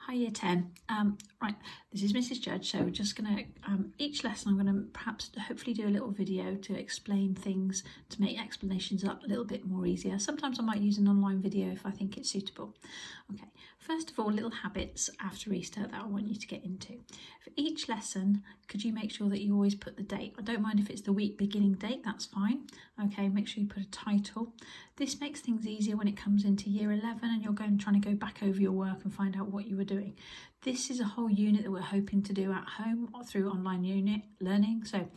Hi Year 10. Right, this is Mrs. Judge, so we're just going to, each lesson I'm going to perhaps hopefully do a little video to explain things, to make explanations up a little bit more easier. Sometimes I might use an online video if I think it's suitable. Okay, first of all, little habits after Easter that I want you to get into. For each lesson, could you make sure that you always put the date? I don't mind if it's the week beginning date, that's fine. Okay, make sure you put a title. This makes things easier when it comes into Year 11 and you're trying to go back over your work and find out what you were doing. This is a whole unit that we're hoping to do at home or through online unit learning, so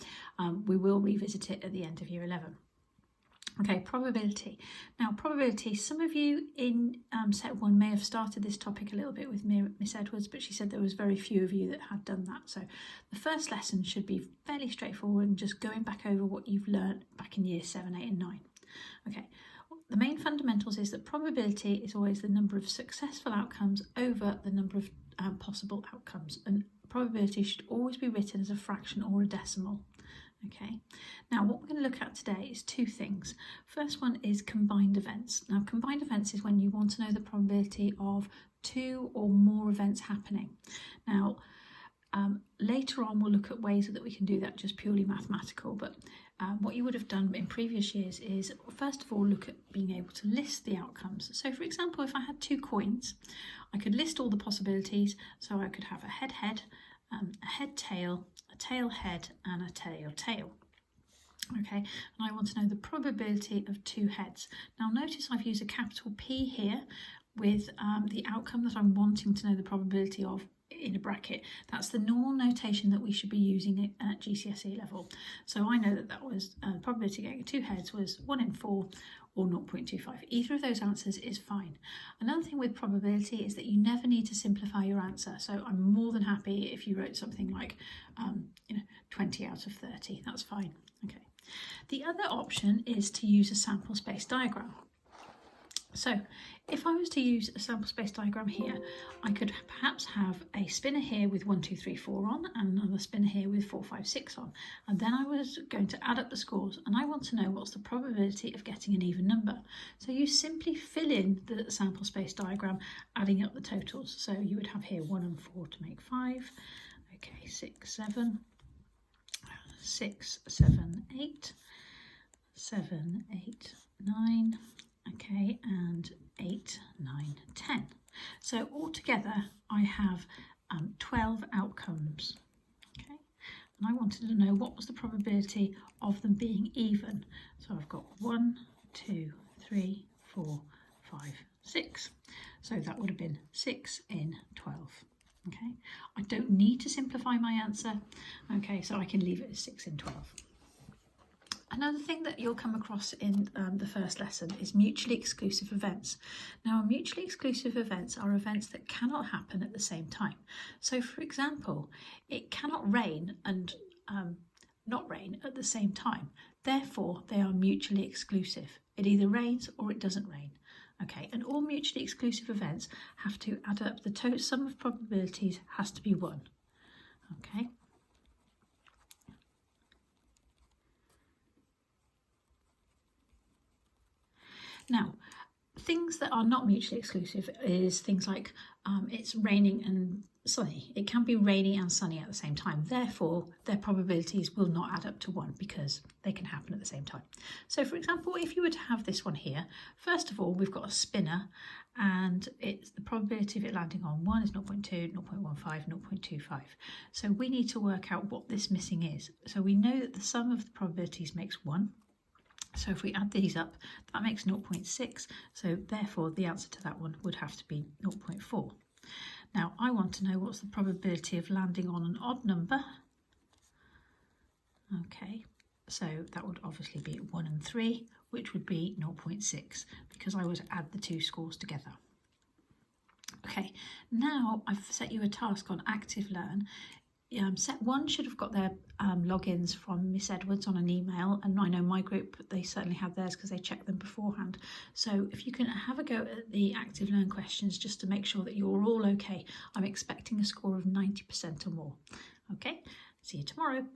we will revisit it at the end of Year 11. Okay, probability. Now, probability, some of you in set 1 may have started this topic a little bit with Miss Edwards, but she said there was very few of you that had done that. So the first lesson should be fairly straightforward and just going back over what you've learned back in Year 7, 8 and 9. Okay, the main fundamentals is that probability is always the number of successful outcomes over the number of possible outcomes, and probability should always be written as a fraction or a decimal. Okay, now what we're going to look at today is two things. First one is combined events. Now, combined events is when you want to know the probability of 2 or more events happening. Now, later on we'll look at ways that we can do that just purely mathematical, but what you would have done in previous years is first of all look at being able to list the outcomes. So for example, if I had 2 coins, I could list all the possibilities. So I could have a head-head, a head-tail, a tail-head and a tail-tail. Okay, and I want to know the probability of 2 heads. Now notice I've used a capital P here with the outcome that I'm wanting to know the probability of in a bracket. That's the normal notation that we should be using at GCSE level. So I know that that was probability of getting 2 heads was 1 in 4 or 0.25. Either of those answers is fine. Another thing with probability is that you never need to simplify your answer. So I'm more than happy if you wrote something like 20 out of 30. That's fine. Okay. The other option is to use a sample space diagram. So if I was to use a sample space diagram here, I could perhaps have a spinner here with 1, 2, 3, 4 on and another spinner here with 4, 5, 6 on. And then I was going to add up the scores and I want to know what's the probability of getting an even number. So you simply fill in the sample space diagram, adding up the totals. So you would have here 1 and 4 to make 5. Okay, 6, 7, 6, 7, 8, 7, 8, 9. Okay, and 8, 9, 10. So altogether I have 12 outcomes. Okay, and I wanted to know what was the probability of them being even. So I've got 1, 2, 3, 4, 5, 6. So that would have been 6 in 12. Okay, I don't need to simplify my answer. Okay, so I can leave it as 6 in 12. Another thing that you'll come across in the first lesson is mutually exclusive events. Now, mutually exclusive events are events that cannot happen at the same time. So, for example, it cannot rain and not rain at the same time. Therefore, they are mutually exclusive. It either rains or it doesn't rain. Okay, and all mutually exclusive events have to add up. The total sum of probabilities has to be 1. Okay. Now, things that are not mutually exclusive is things like it's raining and sunny. It can be rainy and sunny at the same time. Therefore, their probabilities will not add up to 1 because they can happen at the same time. So, for example, if you were to have this one here, first of all, we've got a spinner and it's the probability of it landing on 1 is 0.2, 0.15, 0.25. So we need to work out what this missing is. So we know that the sum of the probabilities makes 1. So if we add these up, that makes 0.6. So therefore, the answer to that one would have to be 0.4. Now, I want to know what's the probability of landing on an odd number. Okay, so that would obviously be 1 and 3, which would be 0.6 because I would add the 2 scores together. Okay, now I've set you a task on Active Learn. Set 1 should have got their logins from Miss Edwards on an email, and I know my group, they certainly have theirs because they checked them beforehand. So if you can have a go at the Active Learn questions just to make sure that you're all okay. I'm expecting a score of 90% or more. Okay, see you tomorrow.